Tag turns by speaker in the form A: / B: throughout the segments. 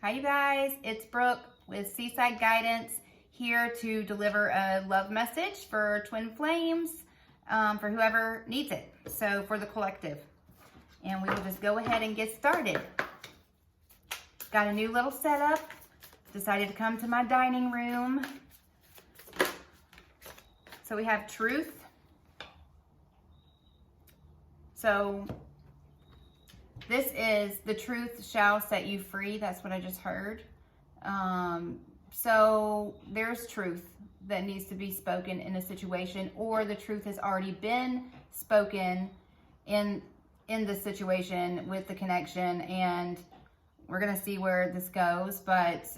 A: Hi you guys, it's Brooke with Seaside Guidance, here to deliver a love message for Twin Flames, for whoever needs it, so for the collective. And we will just go ahead and get started. Got a new little setup, decided to come to my dining room. So we have truth. So this is the truth shall set you free. That's what I just heard. So there's truth that needs to be spoken in a situation, or the truth has already been spoken in the situation with the connection, and we're gonna see where this goes. But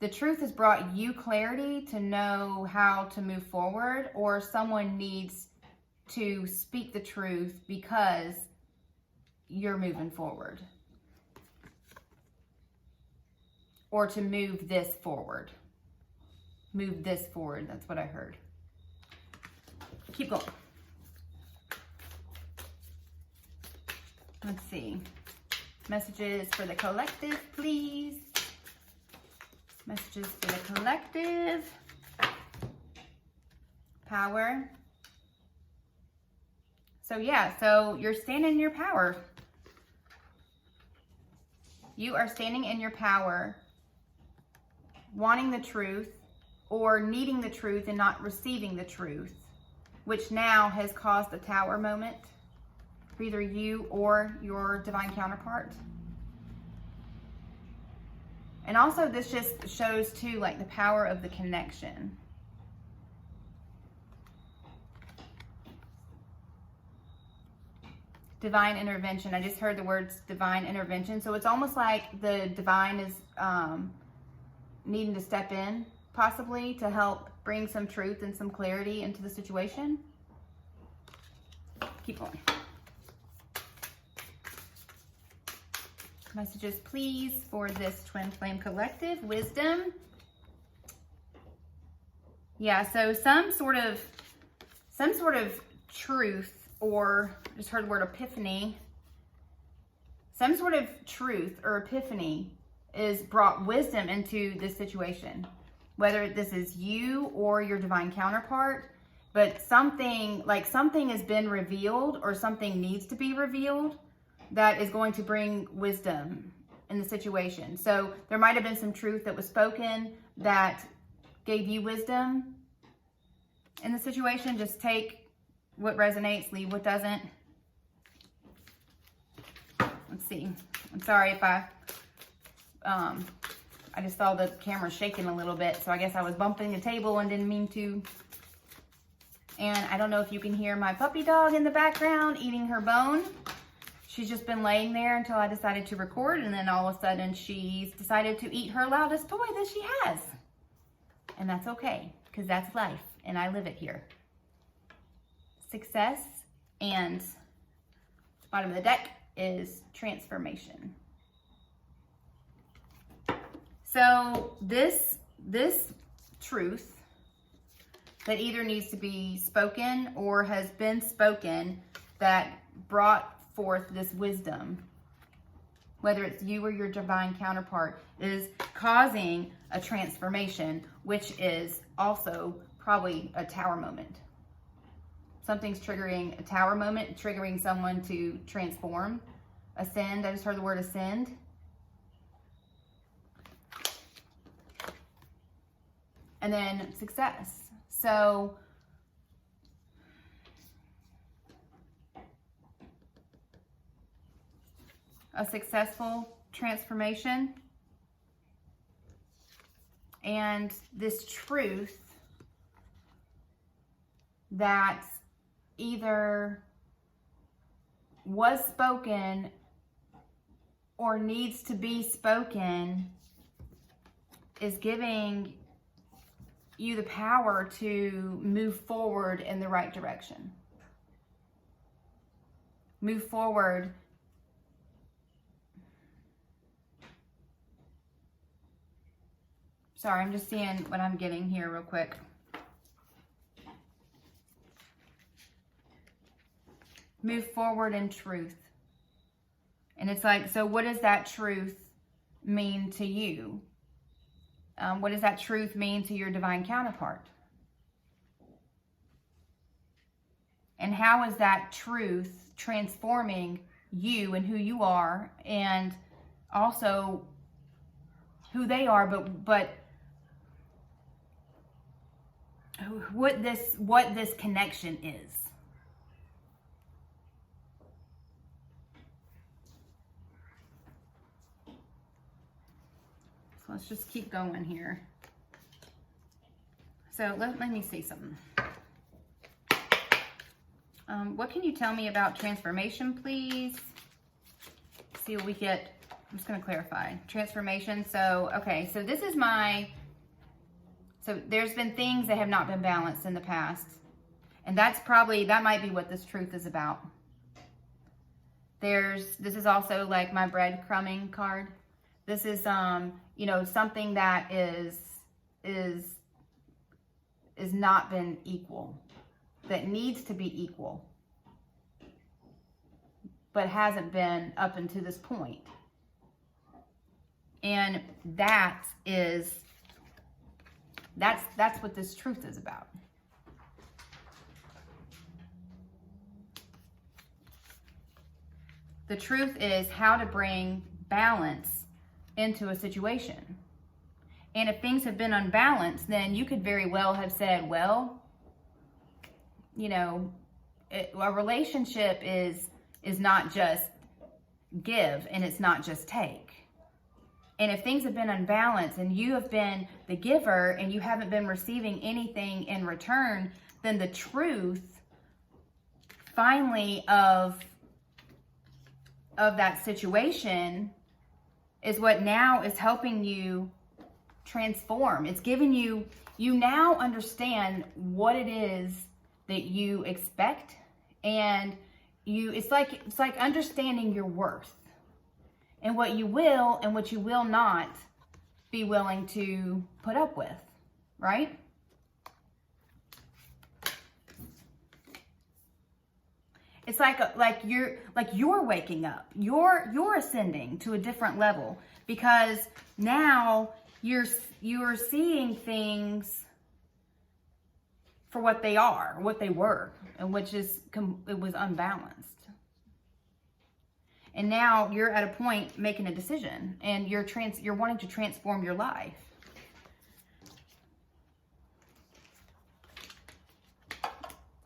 A: the truth has brought you clarity to know how to move forward, or someone needs to speak the truth because you're moving forward, or to move this forward. Move this forward, that's what I heard. Keep going. Let's see. Messages for the collective, please. Messages for the collective. Power. So yeah, so you're standing in your power. You are standing in your power, wanting the truth or needing the truth and not receiving the truth, which now has caused a tower moment for either you or your divine counterpart. And also this just shows too, like, the power of the connection. Divine intervention. I just heard the words divine intervention. So it's almost like the divine is needing to step in, possibly, to help bring some truth and some clarity into the situation. Keep going. Messages, please, for this Twin Flame collective. Wisdom. Yeah, so some sort of truth, or I just heard the word epiphany. Some sort of truth or epiphany is brought wisdom into this situation. Whether this is you or your divine counterpart, but something has been revealed, or something needs to be revealed, that is going to bring wisdom in the situation. So there might have been some truth that was spoken that gave you wisdom in the situation. Just take what resonates, leave what doesn't. Let's see. I'm sorry if I just saw the camera shaking a little bit, so I guess I was bumping the table and didn't mean to. And I don't know if you can hear my puppy dog in the background eating her bone. She's just been laying there until I decided to record, and then all of a sudden she's decided to eat her loudest toy that she has. And that's okay, because that's life, and I live it here. Success, and bottom of the deck is transformation. So this truth that either needs to be spoken or has been spoken, that brought forth this wisdom, whether it's you or your divine counterpart, is causing a transformation, which is also probably a tower moment. Something's triggering a tower moment, triggering someone to transform, ascend. I just heard the word ascend. And then success. So a successful transformation, and this truth that either was spoken or needs to be spoken is giving you the power to move forward in the right direction. Move forward. Sorry, I'm just seeing what I'm getting here real quick. Move forward in truth. And it's like, so what does that truth mean to you? What does that truth mean to your divine counterpart? And how is that truth transforming you and who you are, and also who they are, but what this connection is? So let's just keep going here. So let me see something. What can you tell me about transformation, please? See what we get. I'm just going to clarify. Transformation. So, okay. So this is so there's been things that have not been balanced in the past. And that might be what this truth is about. This is also like my breadcrumbing card. This is, something that is not been equal, that needs to be equal, but hasn't been up until this point. And that's what this truth is about. The truth is how to bring balance into a situation. And if things have been unbalanced, then you could very well have said, well, a relationship is not just give, and it's not just take. And if things have been unbalanced and you have been the giver and you haven't been receiving anything in return, then the truth finally of that situation is what now is helping you transform. It's giving you now understand what it is that you expect, and it's like understanding your worth and what you will and what you will not be willing to put up with, right? It's like you're waking up. You're ascending to a different level, because now you're seeing things for what they are, what they were, and it was unbalanced. And now you're at a point making a decision, and you're wanting to transform your life.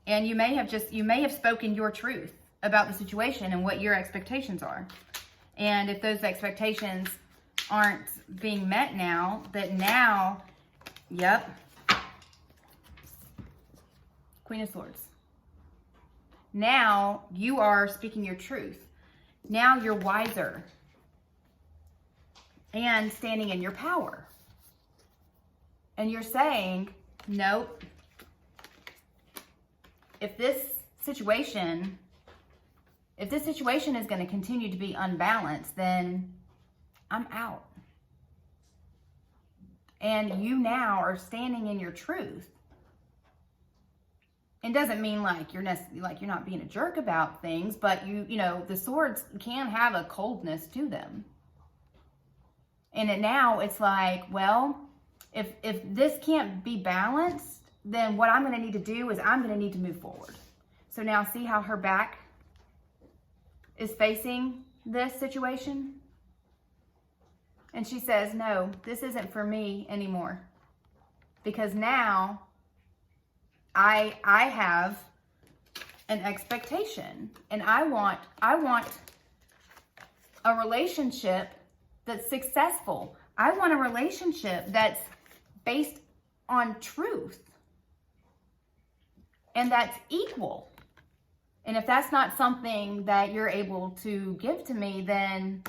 A: And you may have spoken your truth about the situation and what your expectations are. And if those expectations aren't being met now, yep, Queen of Swords. Now you are speaking your truth. Now you're wiser and standing in your power. And you're saying, nope. If this situation is going to continue to be unbalanced, then I'm out. And you now are standing in your truth. It doesn't mean like you're not being a jerk about things, but the swords can have a coldness to them. And now it's like, well, if this can't be balanced, then what I'm going to need to do is I'm going to need to move forward. So now see how her back is facing this situation? And she says, no, this isn't for me anymore. Because now I have an expectation, and I want a relationship that's successful. I want a relationship that's based on truth and that's equal. And if that's not something that you're able to give to me, then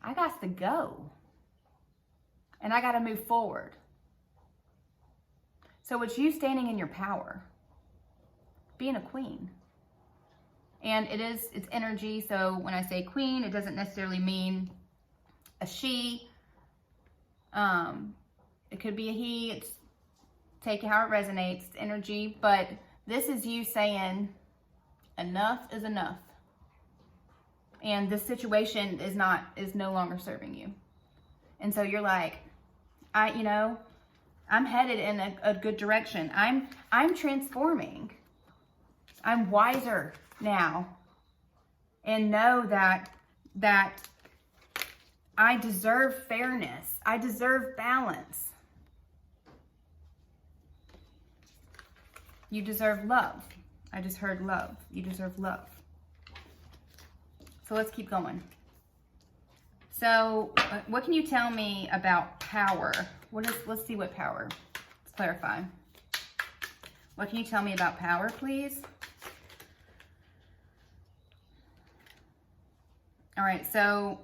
A: I got to go. And I got to move forward. So it's you standing in your power, being a queen. And it's energy. So when I say queen, it doesn't necessarily mean a she. It could be a he. Take it how it resonates. It's energy. But this is you saying enough is enough. and this situation is no longer serving you. And so you're like, I'm headed in a good direction. I'm transforming. I'm wiser now. And know that I deserve fairness. I deserve balance. You deserve love. I just heard love. You deserve love. So let's keep going. So what can you tell me about power? Let's see what power, let's clarify. What can you tell me about power, please? All right, so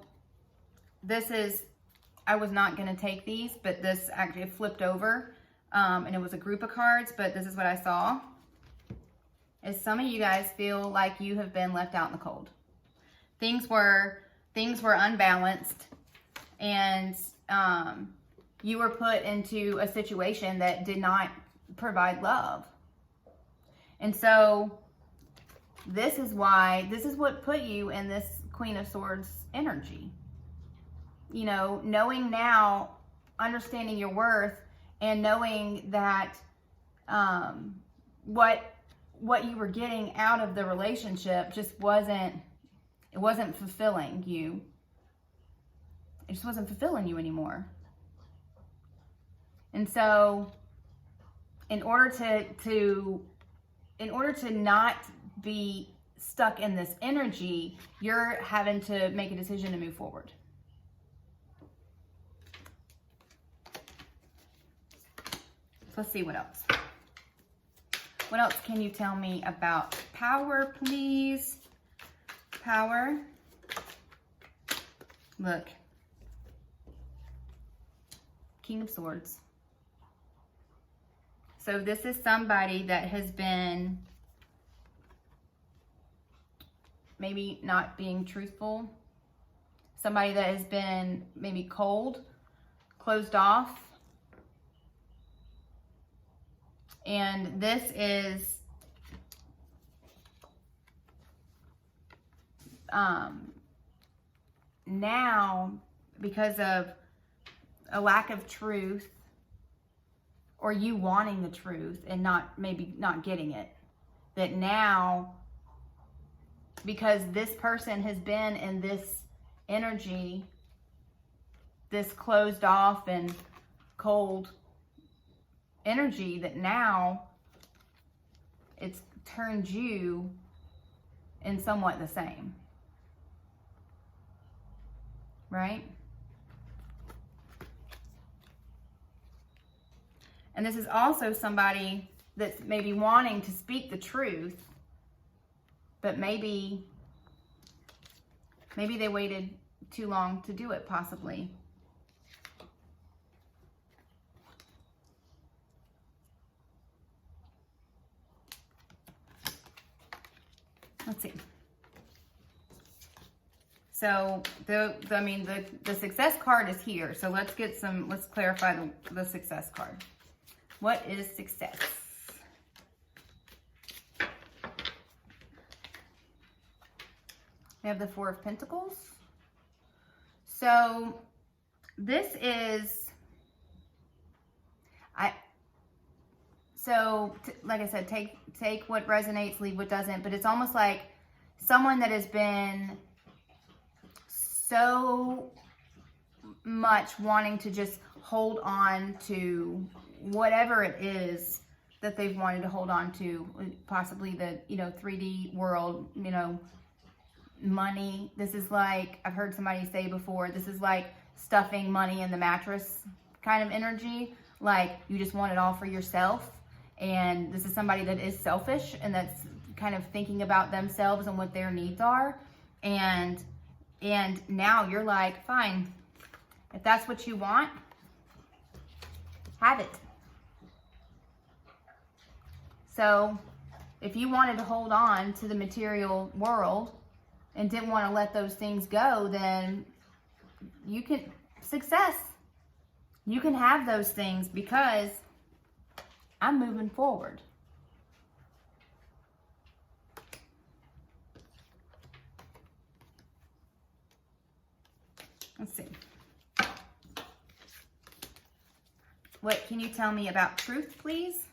A: I was not gonna take these, but this actually flipped over, and it was a group of cards, but this is what I saw. Is some of you guys feel like you have been left out in the cold. Things were unbalanced, and you were put into a situation that did not provide love. And so this is what put you in this Queen of Swords energy. You know, knowing now, understanding your worth, and knowing that what you were getting out of the relationship just wasn't fulfilling you. It just wasn't fulfilling you anymore. And so in order to not be stuck in this energy, you're having to make a decision to move forward. So let's see what else. What else can you tell me about power, please? Power. Look. King of Swords. So this is somebody that has been maybe not being truthful. Somebody that has been maybe cold, closed off. And this is now, because of a lack of truth, or you wanting the truth and maybe not getting it, that now, because this person has been in this energy, this closed off and cold energy, that now it's turned you in somewhat the same, right? And this is also somebody that's maybe wanting to speak the truth, but maybe they waited too long to do it, possibly. Let's see. So the success card is here. So let's clarify the success card. What is success? We have the Four of Pentacles. So this is, like I said, take what resonates, leave what doesn't, but it's almost like someone that has been so much wanting to just hold on to whatever it is that they've wanted to hold on to, possibly the 3D world, money. This is like, I've heard somebody say before, this is like stuffing money in the mattress kind of energy. Like you just want it all for yourself. And this is somebody that is selfish and that's kind of thinking about themselves and what their needs are. And now you're like, fine, if that's what you want, have it. So if you wanted to hold on to the material world and didn't want to let those things go, then you can, success. You can have those things because I'm moving forward. Let's see. What can you tell me about truth, please?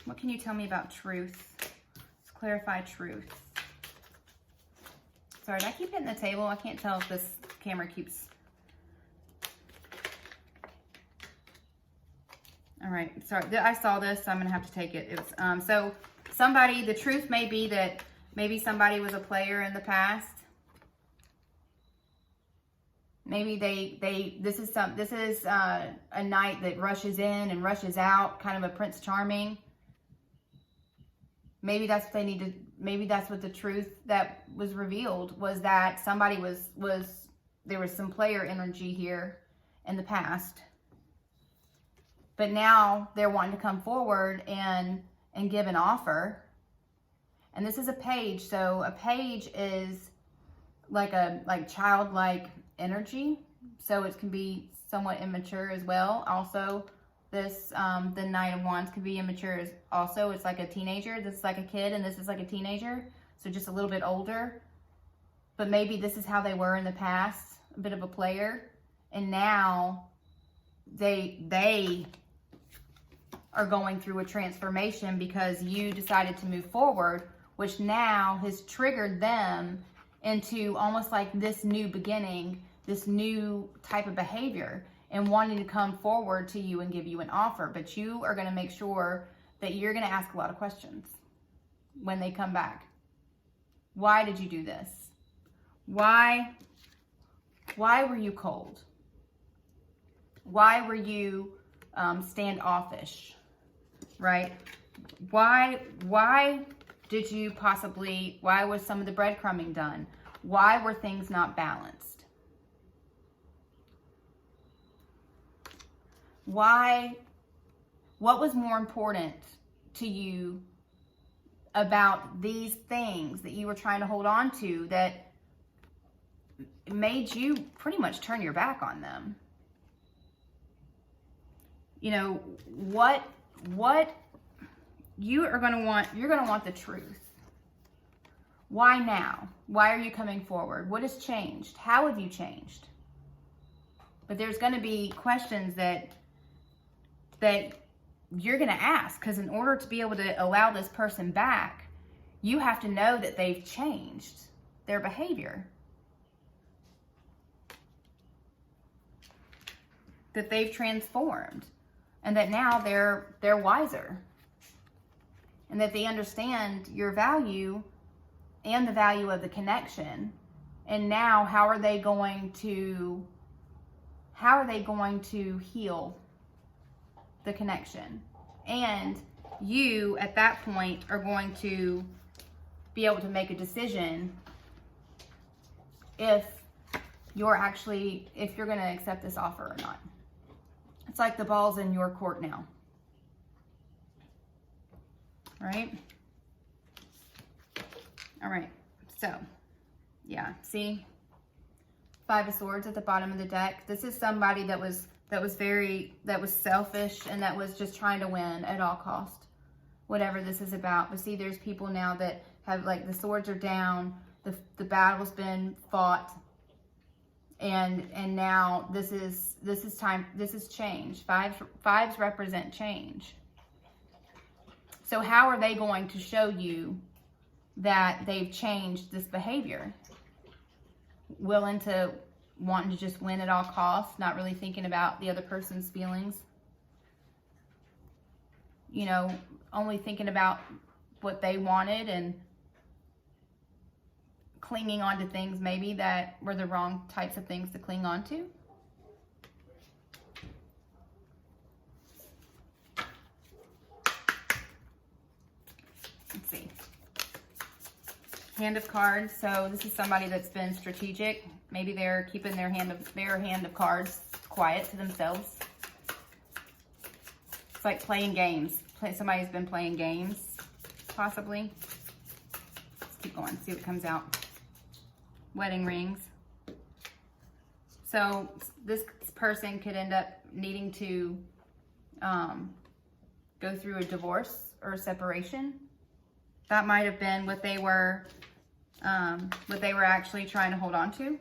A: What can you tell me about truth? Let's clarify truth. Sorry, did I keep hitting the table? I can't tell if this camera keeps... All right, sorry, I saw this, so I'm gonna have to take it. It was, so somebody, the truth may be that maybe somebody was a player in the past. Maybe this is a knight that rushes in and rushes out, kind of a Prince Charming. Maybe that's what they need to, maybe that's what the truth that was revealed was, that somebody there was some player energy here in the past. But now they're wanting to come forward and give an offer. And this is a page. So a page is like childlike energy. So it can be somewhat immature as well. Also, this the Knight of Wands can be immature as also. It's like a teenager. This is like a kid and this is like a teenager. So just a little bit older. But maybe this is how they were in the past, a bit of a player. And now they are going through a transformation because you decided to move forward, which now has triggered them into almost like this new beginning, this new type of behavior, and wanting to come forward to you and give you an offer. But you are going to make sure that you're going to ask a lot of questions when they come back. Why did you do this? Why were you cold? Why were you standoffish? Right? Why did you possibly, why was some of the breadcrumbing done? Why were things not balanced? What was more important to you about these things that you were trying to hold on to that made you pretty much turn your back on them? You know, what you're going to want the truth. Why now? Why are you coming forward? What has changed? How have you changed? But there's going to be questions that you're going to ask, because in order to be able to allow this person back, you have to know that they've changed their behavior. That they've transformed. And that now they're wiser. And that they understand your value and the value of the connection. And now how are they going to heal the connection? And you at that point are going to be able to make a decision if you're going to accept this offer or not. It's like the ball's in your court now. Right? All right. So, yeah. See? Five of Swords at the bottom of the deck. This is somebody that was selfish and that was just trying to win at all cost. Whatever this is about. But see, there's people now that have, like, the swords are down. The battle's been fought. And now this is time. This is change. Fives represent change. So how are they going to show you that they've changed this behavior? Wanting to just win at all costs, not really thinking about the other person's feelings. You know, only thinking about what they wanted and clinging on to things maybe that were the wrong types of things to cling on to. Let's see. Hand of Cards. So this is somebody that's been strategic. Maybe they're keeping their hand of cards quiet to themselves. It's like playing games. Somebody's been playing games, possibly. Let's keep going, see what comes out. Wedding rings. So this person could end up needing to go through a divorce or a separation. That might have been what they were actually trying to hold on to.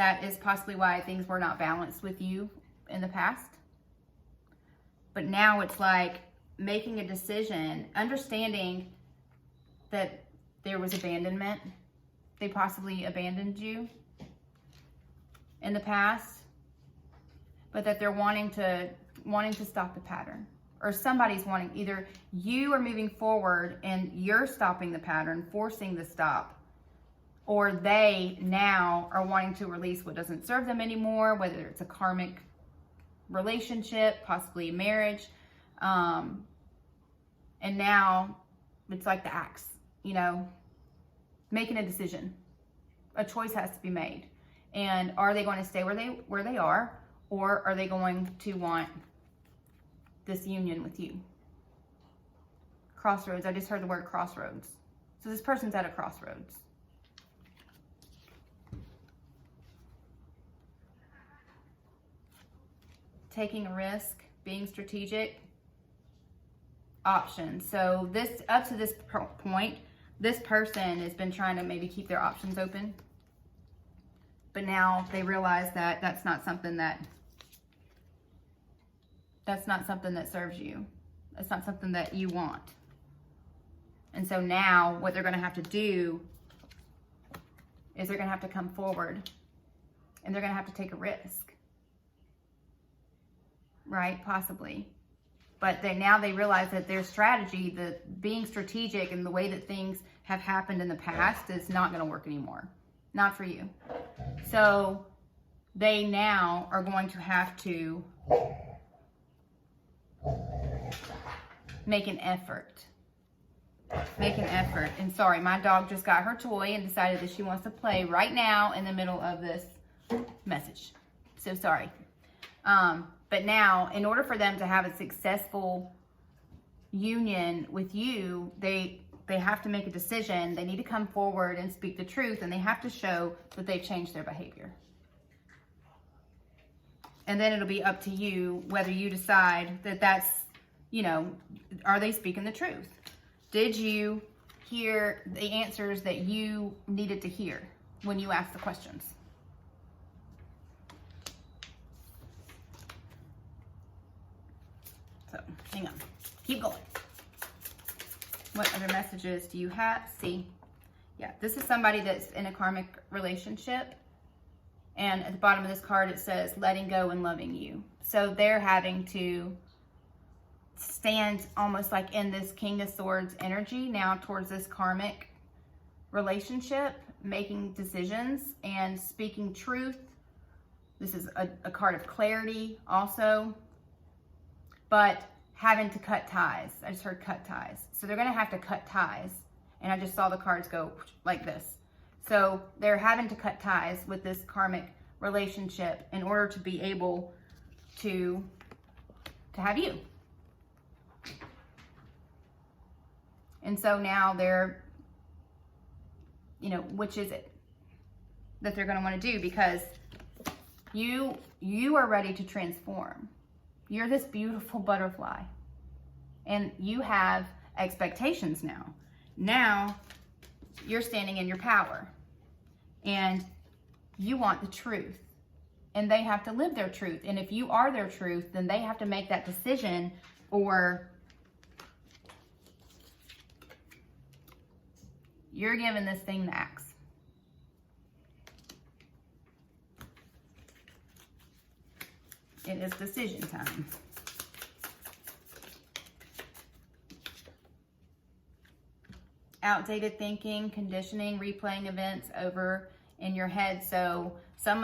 A: That is possibly why things were not balanced with you in the past. But now it's like making a decision, understanding that there was abandonment. They possibly abandoned you in the past, but that they're wanting to stop the pattern. Or somebody's wanting, either you are moving forward and you're stopping the pattern, forcing the stop, or they now are wanting to release what doesn't serve them anymore, whether it's a karmic relationship, possibly a marriage. And now it's like the axe, you know, making a decision. A choice has to be made. And are they going to stay where they are, or are they going to want this union with you? Crossroads. I just heard the word crossroads. So this person's at a crossroads. Taking a risk, being strategic, options. So this, up to this point, this person has been trying to maybe keep their options open, but now they realize that that's not something that serves you. That's not something that you want. And so now what they're going to have to do is they're going to have to come forward and they're going to have to take a risk. Right? Possibly. But now they realize that their strategy, the being strategic and the way that things have happened in the past is not going to work anymore. Not for you. So they now are going to have to make an effort. Make an effort. And sorry, my dog just got her toy and decided that she wants to play right now in the middle of this message. So sorry. But now, in order for them to have a successful union with you, they have to make a decision. They need to come forward and speak the truth, and they have to show that they've changed their behavior. And then it'll be up to you whether you decide that that's, you know, are they speaking the truth? Did you hear the answers that you needed to hear when you asked the questions? So, hang on. Keep going. What other messages do you have? See, yeah, this is somebody that's in a karmic relationship. And at the bottom of this card, it says, letting go and loving you. So they're having to stand almost like in this King of Swords energy now towards this karmic relationship, making decisions and speaking truth. This is a card of clarity also. But having to cut ties. I just heard cut ties. So they're going to have to cut ties. And I just saw the cards go like this. So they're having to cut ties with this karmic relationship in order to be able to have you. And so now they're, you know, which is it that they're going to want to do? Because you are ready to transform. You're this beautiful butterfly. And you have expectations now. Now, you're standing in your power. And you want the truth. And they have to live their truth. And if you are their truth, then they have to make that decision, or you're giving this thing the axe. It is decision time. Outdated thinking, conditioning, replaying events over in your head. So some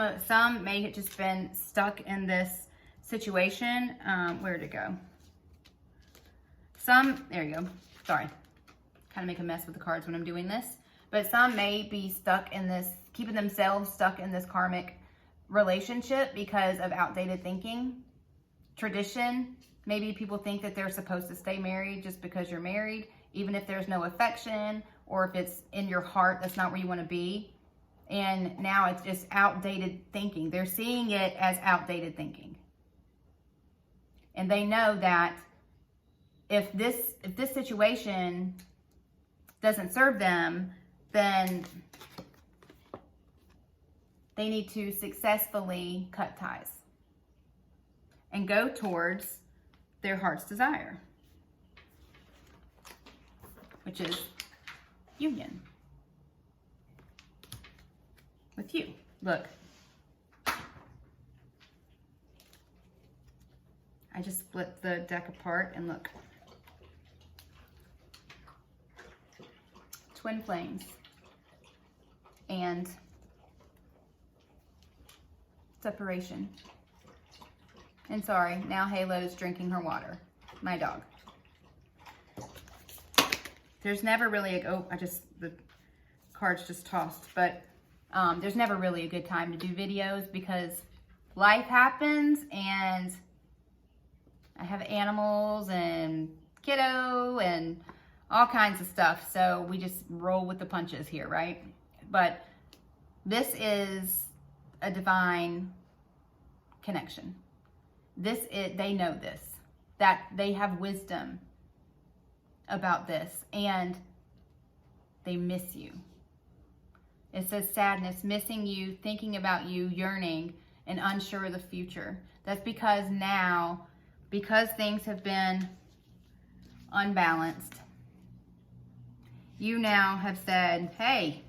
A: may have just been stuck in this situation. Where'd it go? There you go. Sorry. Kind of make a mess with the cards when I'm doing this. But some may be stuck in this, keeping themselves stuck in this karmic relationship because of outdated thinking, tradition. Maybe people think that they're supposed to stay married just because you're married, even if there's no affection, or if it's in your heart, that's not where you want to be. And now it's just outdated thinking. They're seeing it as outdated thinking. And they know that if this situation doesn't serve them, then They need to successfully cut ties and go towards their heart's desire, which is union with you. Look, I just split the deck apart and look. Twin flames and separation. And sorry, now Halo's drinking her water. My dog. There's never really a, the card's just tossed, but there's never really a good time to do videos because life happens and I have animals and kiddo and all kinds of stuff. So we just roll with the punches here, right? But this is a divine connection. They know this, that they have wisdom about this, and they miss you. It says sadness, missing you, thinking about you, yearning, and unsure of the future. That's because now, because things have been unbalanced, you now have said, hey,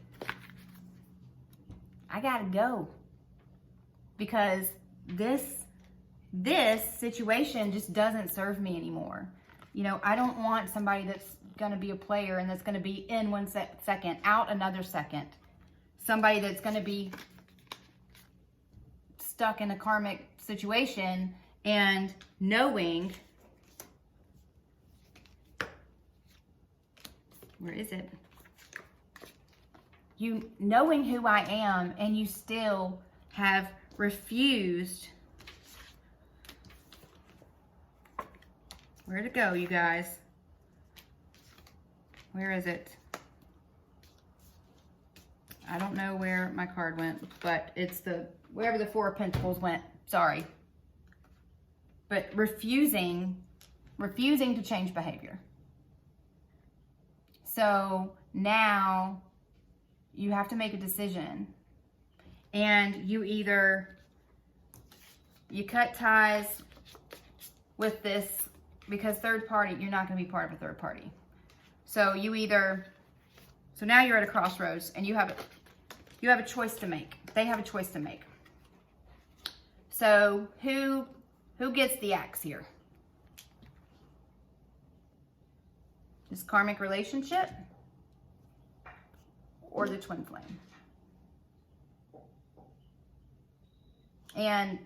A: I gotta go. Because this situation just doesn't serve me anymore. You know, I don't want somebody that's gonna be a player and that's gonna be in one second, out another second. Somebody that's gonna be stuck in a karmic situation and knowing, where is it? You knowing who I am, and you still have refused. Where'd it go, you guys? Where is it? I don't know where my card went, but it's wherever the Four of Pentacles went. Sorry. But refusing to change behavior. So now you have to make a decision, and you cut ties with this, because third party, you're not going to be part of a third party. So so now you're at a crossroads, and you have a choice to make. They have a choice to make. So who gets the axe here? This karmic relationship or the twin flame? And,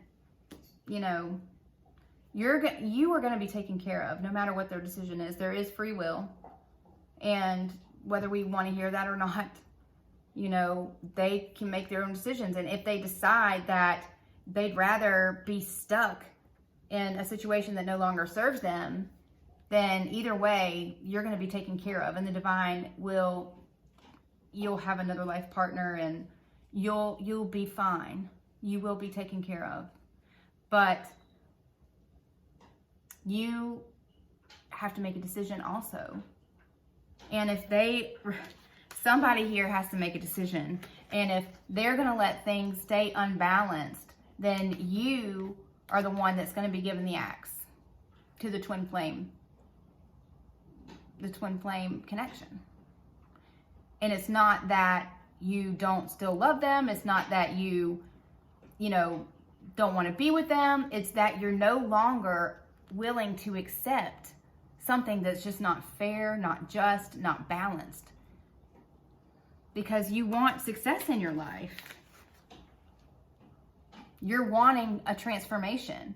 A: you know, you are going to be taken care of no matter what their decision is. There is free will. And whether we want to hear that or not, you know, they can make their own decisions. And if they decide that they'd rather be stuck in a situation that no longer serves them, then either way, you're going to be taken care of. And the divine you'll have another life partner, and you'll be fine. You will be taken care of. But you have to make a decision also. And if somebody here has to make a decision, and if they're going to let things stay unbalanced, then you are the one that's going to be given the axe to the twin flame connection. And it's not that you don't still love them. It's not that you don't want to be with them. It's that you're no longer willing to accept something that's just not fair, not just, not balanced. Because you want success in your life. You're wanting a transformation.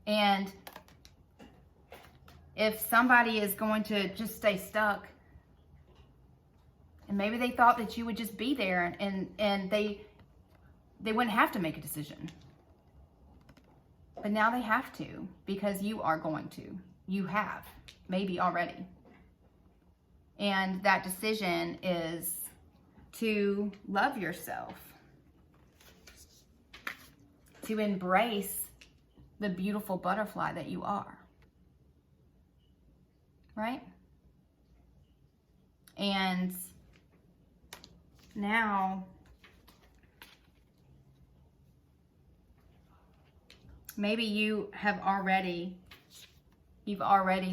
A: And if somebody is going to just stay stuck, and maybe they thought that you would just be there, and they wouldn't have to make a decision. But now they have to, because you are going to. You have, maybe already. And that decision is to love yourself, to embrace the beautiful butterfly that you are. Right? And now maybe you've already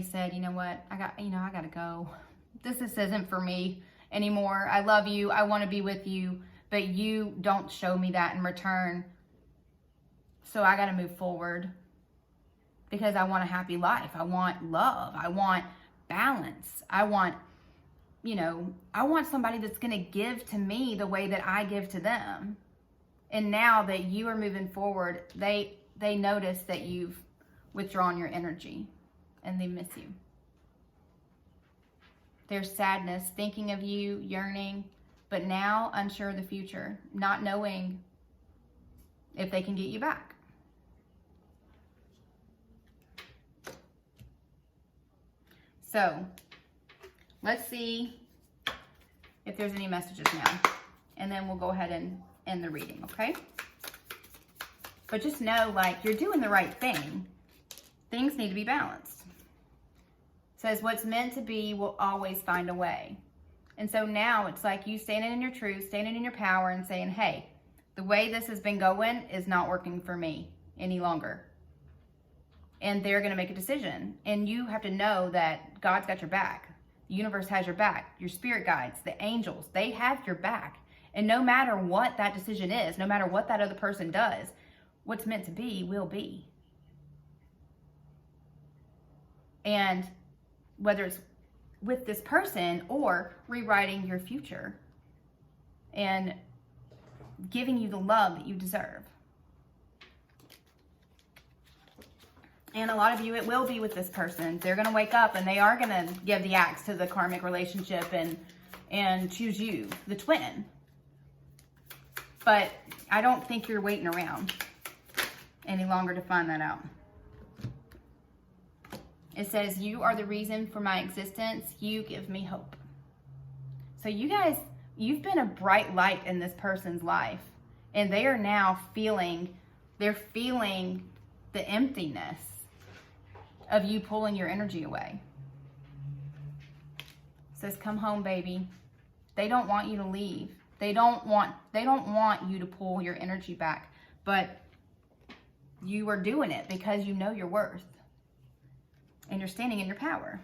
A: said, you know what, I gotta go. This isn't for me anymore. I love you. I want to be with you, but you don't show me that in return. So I got to move forward because I want a happy life. I want love. I want balance. I want somebody that's going to give to me the way that I give to them. And now that you are moving forward, they notice that you've withdrawn your energy and they miss you. There's sadness, thinking of you, yearning, but now unsure of the future, not knowing if they can get you back. So let's see if there's any messages now, and then we'll go ahead and end the reading, okay? But just know, like, you're doing the right thing. Things need to be balanced. It says what's meant to be will always find a way. And so now it's like you standing in your truth, standing in your power and saying, hey, the way this has been going is not working for me any longer. And they're going to make a decision. And you have to know that God's got your back. The universe has your back. Your spirit guides, the angels, they have your back. And no matter what that decision is, no matter what that other person does, what's meant to be will be. And whether it's with this person or rewriting your future and giving you the love that you deserve. And a lot of you, it will be with this person. They're going to wake up and they are going to give the axe to the karmic relationship and choose you, the twin. But I don't think you're waiting around any longer to find that out. It says, you are the reason for my existence. You give me hope. So you guys, you've been a bright light in this person's life. And they are now feeling the emptiness of you pulling your energy away. It says, come home, baby. They don't want you to leave. They don't want you to pull your energy back. But you are doing it because you know your worth. And you're standing in your power.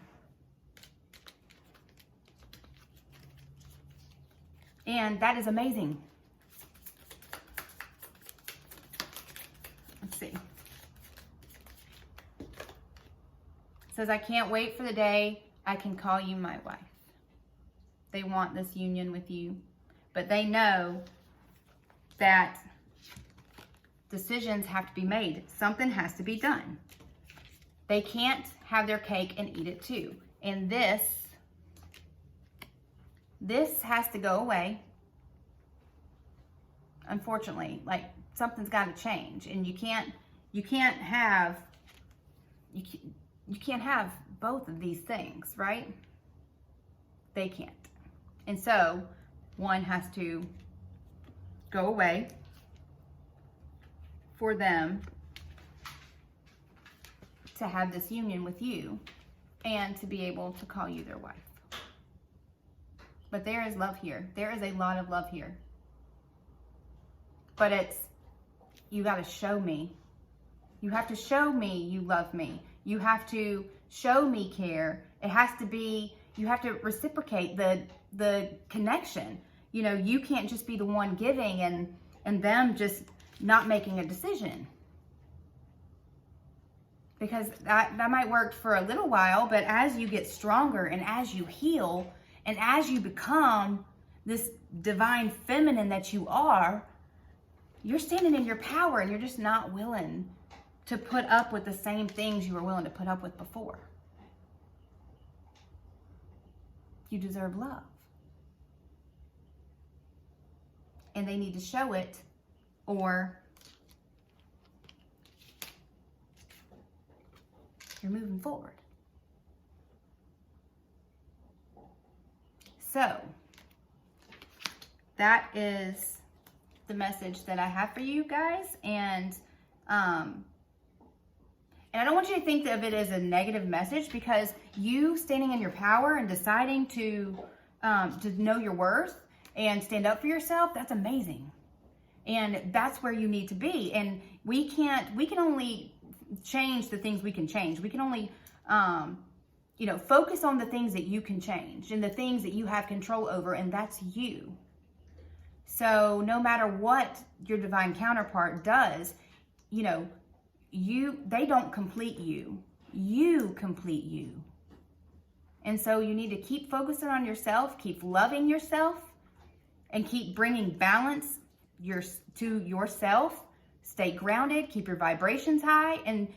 A: And that is amazing. Let's see. It says, I can't wait for the day I can call you my wife. They want this union with you. But they know that decisions have to be made. Something has to be done. They can't have their cake and eat it too. And this has to go away. Unfortunately, like, something's got to change, and you can't have both of these things, right? They can't. And so one has to go away for them to have this union with you and to be able to call you their wife. But there is love here. There is a lot of love here. But it's, you got to show me. You have to show me you love me. You have to show me care. It has to be, you have to reciprocate the connection. You know, you can't just be the one giving and them just not making a decision. Because that might work for a little while, but as you get stronger and as you heal and as you become this divine feminine that you are, you're standing in your power and you're just not willing to put up with the same things you were willing to put up with before. You deserve love. And they need to show it, or you're moving forward. So that is the message that I have for you guys. And I don't want you to think of it as a negative message, because you standing in your power and deciding to know your worth and stand up for yourself, that's amazing. And that's where you need to be. And we can only change the things we can change. We can only, you know, focus on the things that you can change and the things that you have control over, and that's you. So no matter what your divine counterpart does, you know, they don't complete you. You complete you. And so you need to keep focusing on yourself, keep loving yourself, and keep bringing balance to yourself. Stay grounded, keep your vibrations high, and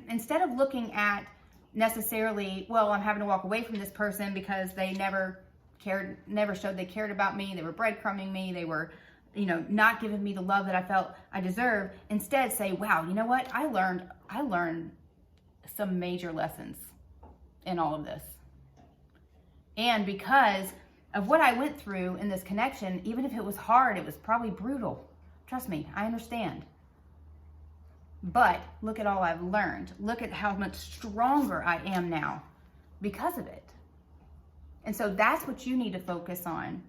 A: instead of looking at necessarily, well, I'm having to walk away from this person because they never showed they cared about me, they were breadcrumbing me, they were, you know, not giving me the love that I felt I deserved. Instead, say, wow, you know what? I learned some major lessons in all of this. And because of what I went through in this connection, even if it was hard, it was probably brutal. Trust me, I understand. But look at all I've learned. Look at how much stronger I am now because of it. And so that's what you need to focus on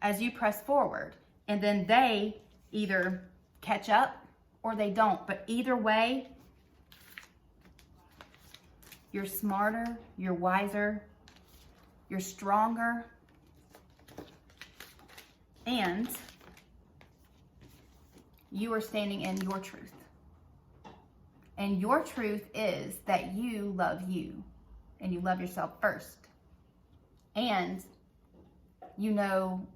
A: as you press forward. And then they either catch up or they don't. But either way, you're smarter, you're wiser, you're stronger, and you are standing in your truth. And your truth is that you love you and you love yourself first. And you know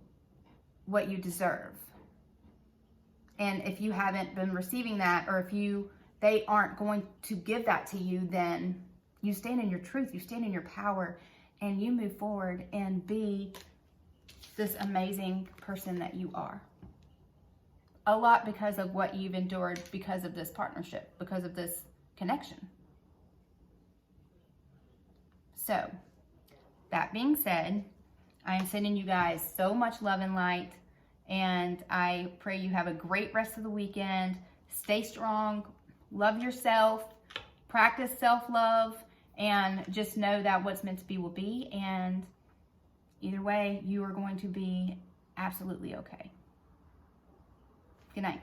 A: what you deserve. And if you haven't been receiving that, or if they aren't going to give that to you, then you stand in your truth, you stand in your power, and you move forward and be this amazing person that you are. A lot because of what you've endured, because of this partnership, because of this connection. So, that being said, I am sending you guys so much love and light, and I pray you have a great rest of the weekend. Stay strong, love yourself, practice self-love, and just know that what's meant to be will be, and either way, you are going to be absolutely okay. Good night.